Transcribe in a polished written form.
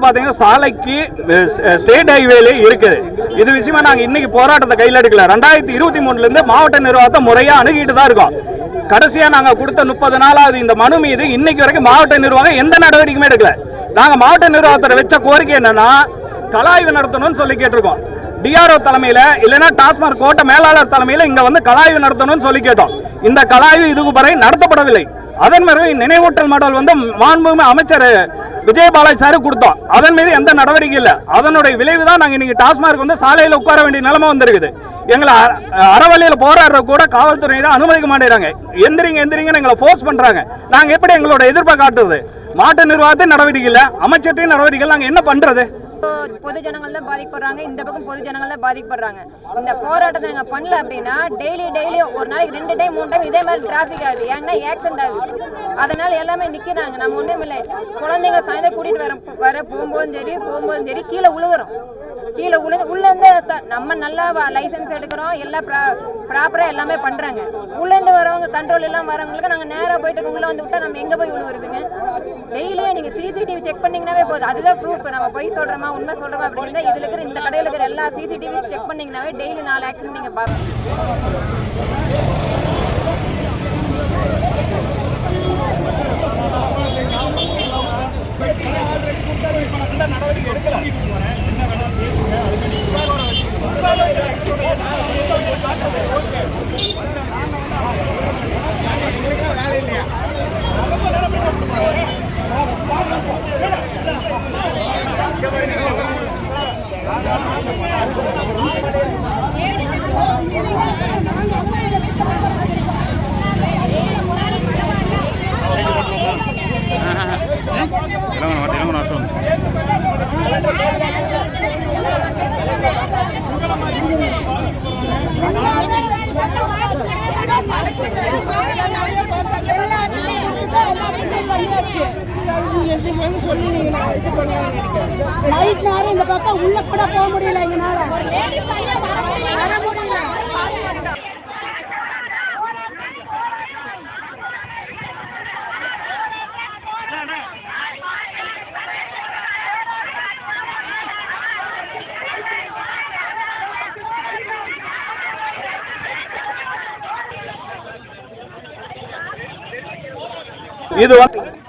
பாத்தீங்கன்னா சாலைக்கு ஸ்டேட் ஹைவேல இருக்குது. இது விஷயமா நாங்க இன்னைக்கு போராட்டத்தை கையில் எடுக்கல. 2023 இருந்து மாவட்ட நிர்வாகத்தை முறையா அணுகிட்டு தான் இருக்கோம். கடைசியா நாங்க கொடுத்த 30 நாளாவது இந்த மனு மீது இன்னைக்கு வரைக்கும் மாவட்ட நிர்வாகம் எந்த நடவடிக்கையுமே எடுக்கல. நாங்க மாவட்ட நிர்வாகத்தோட வச்ச கோரிக்கை என்னன்னா, கலாய்வு நடத்தணும்னு சொல்லி கேட்டிருக்கோம். டிஆர்ஓ தலைமையில இல்லைன்னா டாஸ்மாக் கோட்ட மேலாளர் தலைமையில இங்க வந்து கலாய்வு நடத்தணும்னு சொல்லி கேட்டோம். இந்த கலாய்வு இதுவரை நடத்தப்படவில்லை. அதன் பிறகு நினைவூட்டல் மடல் வந்து மாண்புமிகு அமைச்சர் விஜயபாலாஜி சார் கொடுத்தோம். அதன் மீது எந்த நடவடிக்கை இல்லை. அதனுடைய விளைவு தான் நாங்கள் இன்னைக்கு டாஸ்மாக் வந்து சாலையில் உட்கார வேண்டிய நிலைமை வந்திருக்குது. எங்களை அறவழியில் போராடுற கூட காவல்துறையினர் அனுமதிக்க மாட்டேங்கிறாங்க. எந்திரிங்கன்னு எங்களை ஃபோர்ஸ் பண்றாங்க. நாங்கள் எப்படி எங்களோட எதிர்ப்பை காட்டுறது? மாவட்ட நிர்வாகத்தின் நடவடிக்கை இல்லை, அமைச்சர்களின் நடவடிக்கை, நாங்கள் என்ன பண்றது? பொது ஜனங்கள் தான் பாதிக்கப்படுறாங்க. இந்த பக்கம் பொது ஜனங்கள் தான் பாதிக்கப்படுறாங்க. இந்த போராட்டத்தை நாங்கள் பண்ணல அப்படின்னா டெய்லி ஒரு நாளைக்கு 2 டைம் 3 டைம் இதே மாதிரி டிராஃபிக் ஆகுது. ஏன்னா ஆக்சிடென்ட் ஆகுது. அதனால எல்லாமே நிற்கிறாங்க. நம்ம ஒன்றும் இல்லை. குழந்தைங்க சாயந்தரம் கூட்டிட்டு வர போகும்போதும் சரி கீழே உழுவுறோம். உள்ளேருந்து நம்ம நல்லா லைசன்ஸ் எடுக்கிறோம், எல்லாம் ப்ராப்பராக எல்லாமே பண்ணுறாங்க. உள்ளேருந்து வரவங்க கண்ட்ரோல் எல்லாம் வரவங்களுக்கு நாங்கள் நேராக போயிட்டு உள்ளே வந்து விட்டா நம்ம எங்கே போய் விழுவுறதுங்க? டெய்லியும் நீங்கள் சிசிடிவி செக் பண்ணிங்கனாவே போதும். அதுதான் ப்ரூஃப். நம்ம போய் சொல்கிறோமா உண்மை சொல்கிறோமா அப்படிங்கிறத இதில் இருக்கிற இந்த கடையில் இருக்கிற எல்லா சிசிடிவி செக் பண்ணிங்கனாவே டெய்லி 4 ஆக்சிடென்ட் நீங்கள் பார்க்கலாம். நைட் நேரம் இந்த பக்கம் உள்ள கூட போக முடியல. எங்கனால இது நடந்துட்டு